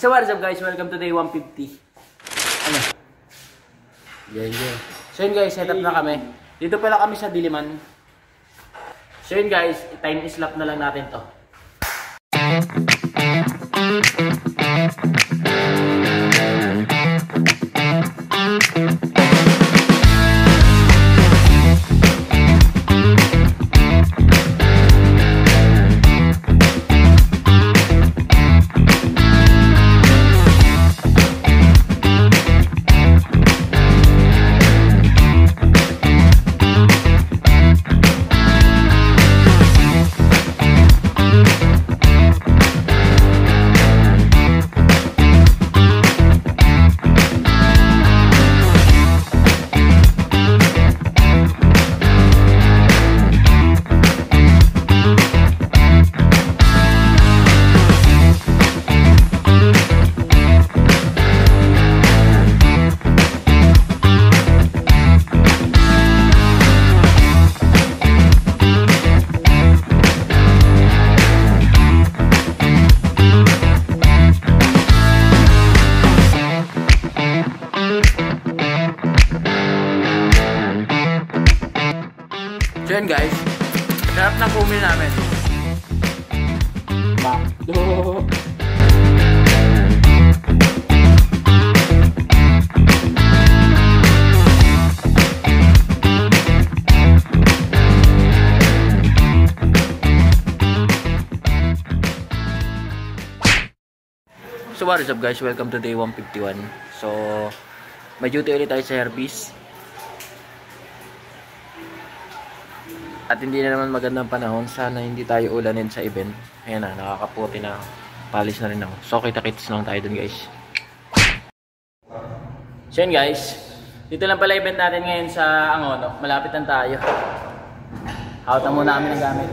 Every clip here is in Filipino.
So what is up guys? Welcome to day 150. Ano? Yeah. So yun guys, set up na kami. Dito pala kami sa Diliman. So yun guys, time slap na lang natin to. So yun guys, sarap ng kumil namin. Bakdo. So what is up guys, welcome to day 151. So may duty ulit tayo sa Herbis. At hindi na naman magandang panahon. Sana hindi tayo ulanin sa event. Ayan na, nakakaputi na. Palis na rin ako. So kita-kits lang tayo dun guys. So yun guys, dito lang pala event natin ngayon sa Angono. Malapit lang tayo. Hawatan muna kami ng gamit.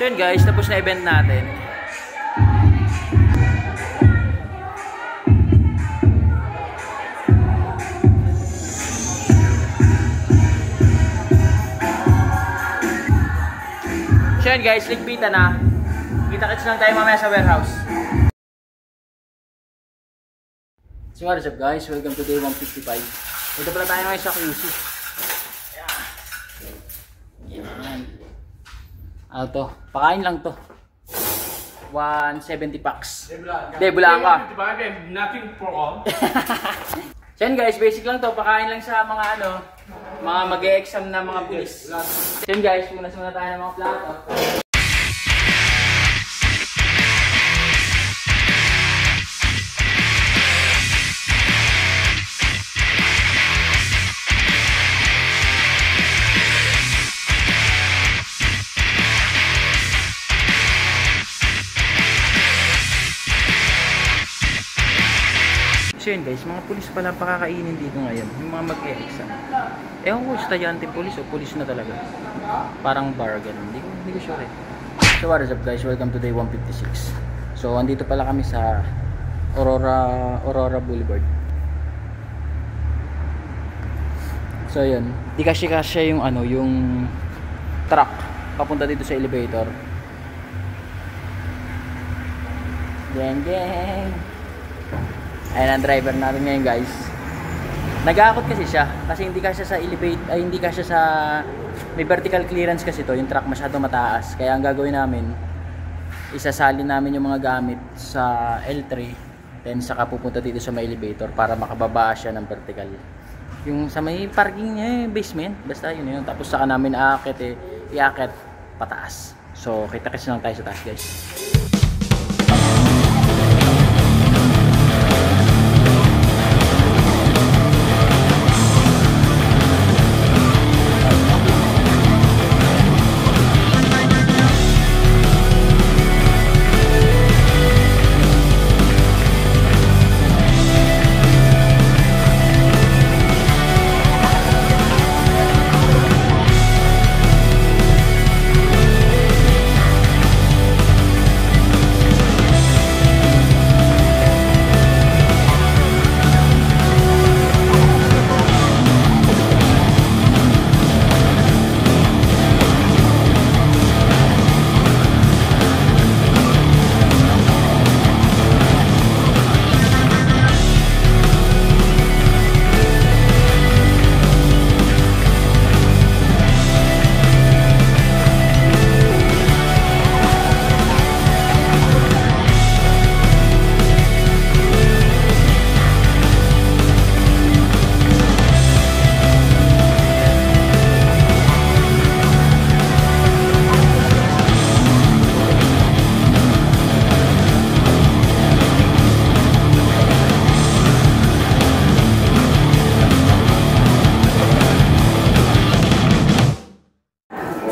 So yun guys, tapos na event natin. So yun guys, ligpitan na. Kita-kits lang tayo mamaya sa warehouse. So what is up guys, welcome to day 155. Ito pala tayo ngayon sa QC. Yan. Ano to? Pakain lang to. 170 packs. Debulaan ka. Nothing for all. So yun guys, basic lang to. Pakain lang sa mga ano, mga mag-e-exam na mga pulis. So yun guys, muna tayo ng mga plato. So yun guys, mga pulis pala pakakainin dito ngayon. Yung mga mag-e-exam. Ewan ko, estudyante pulis o pulis na talaga. Parang bar, ganun. Hindi ko sure eh. So what is up guys, welcome to day 156. So andito pala kami sa Aurora Boulevard. So yun, di kasi yung ano, yung truck papunta dito sa elevator. Geng geng. Ayan ang driver natin ngayon, guys. Nag-aakot kasi siya kasi hindi kasi sa elevator, ay hindi kasi sa may vertical clearance kasi to, yung truck masyado mataas. Kaya ang gagawin namin, isasalin namin yung mga gamit sa L3, then saka pupunta dito sa may elevator para makababa siya ng vertical. Yung sa may parking niya, basement, basta yun yun. Tapos saka namin iaakit pataas. So kita kasi lang tayo sa taas, guys.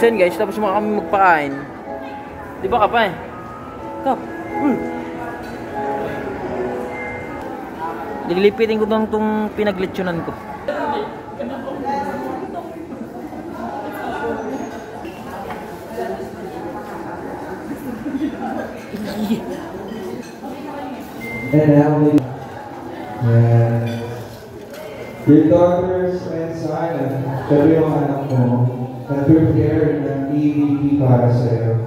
So yun guys, tapos mga kami magpakain. Di ba Kap eh? Kap. Nililipitin ko lang itong pinaglitsyonan ko. Your daughters and son, sabi yung anak mo, na-prepare ng EVP para sa'yo.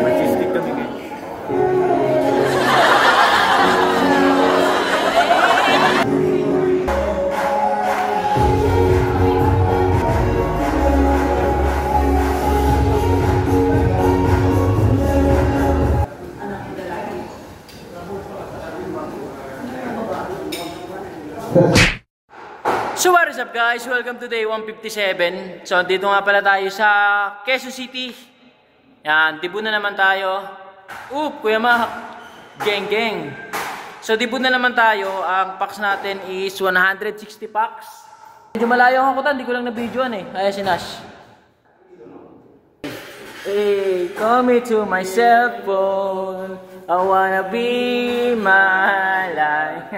Mag-stick kami ngayon. So what is up guys? Welcome to day 157. So dito nga pala tayo sa Quezon City. Yan, debut na naman tayo. Kuya Mac. Geng geng. So debut na naman tayo. Ang packs natin is 160 packs. Medyo malayo ang akutan, di ko lang na-videoan eh. Ayan si Nash. Hey, call me to my cell phone. I wanna be my life.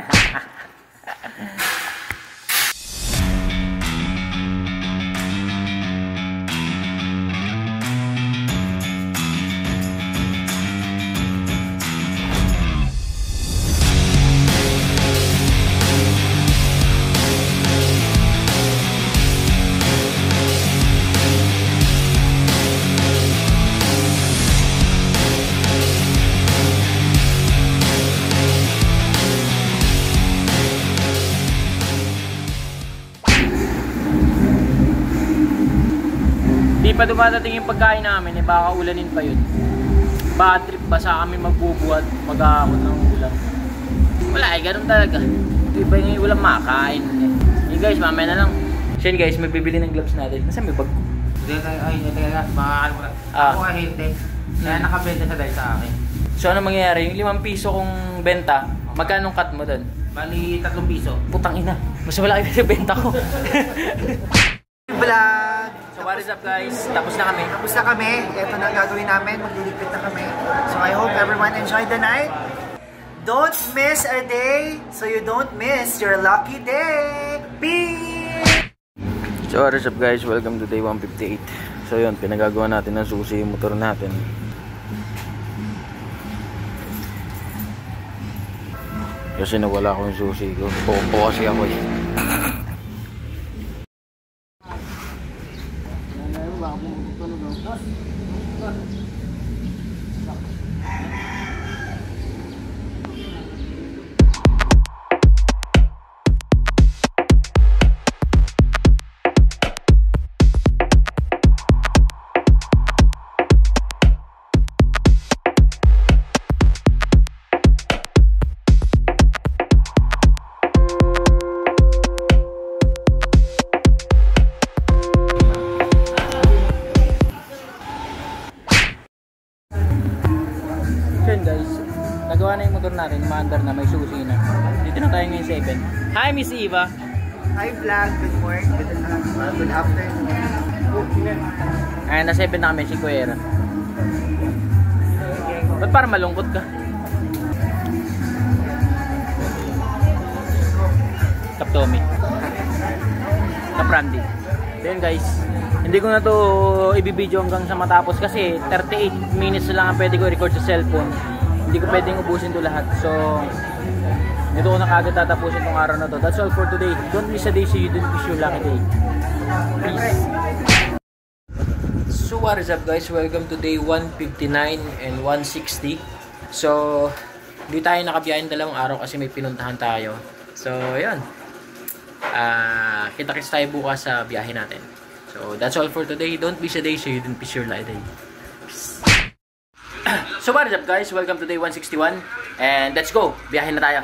Di pa dumadating yung pagkain namin, baka ulanin pa yun. Bad trip, basa kami magbubuhat, mag-aakot ng ulam. Wala ganun talaga. Ito iba yung ulam makain. Hey guys, mamaya na lang. So yun guys, magbibili ng gloves natin. Nasaan may bag ko? Teka, makakalimutan. Ako nga hindi. Kaya nakabenta sa dahil sa akin. So ano mangyayari? Yung 5 piso kong benta, magkano cut mo doon? Bali, 3 piso. Putang ina, mas wala kayo sa benta ko. Vlog! So what is up guys? Tapos na kami. Tapos na kami. Ito na ang gagawin namin. Magliligpit na kami. So I hope everyone enjoyed the night. Don't miss a day so you don't miss your lucky day. Peace! So what's up guys, welcome to day 158. So yun, pinagagawa natin ng susi yung motor natin. Kasi nawala ko yung susi ko. Pumpo kasi ako eh. Guys, nagawa na yung motor natin, maandar na, may susi na. Dito na tayo ngayon 7. Hi Miss Eva. Hi vlog, good morning, good afternoon. Ayan, na 7 na kami, si Kuwera. Ba't parang malungkot ka? Kap Tommy. Kap Randy. Then guys, hindi ko na to ibibideo hanggang sa matapos kasi 38 minutes lang ang pwede ko record sa cellphone. Hindi ko pwedeng ubusin to lahat. So, dito ko na kagad tatapusin tong araw na to. That's all for today. Don't miss a day so you don't miss your lucky day. Peace. So what is up guys? Welcome to day 159 and 160. So, hindi tayo nakabiyahin dalawang araw kasi may pinuntahan tayo. So, yun. Kita-kits tayo bukas sa biyahe natin. So, that's all for today. Don't miss a day so you don't miss your life day. So, what is up guys? Welcome to day 161. And let's go. Biyahe na tayo.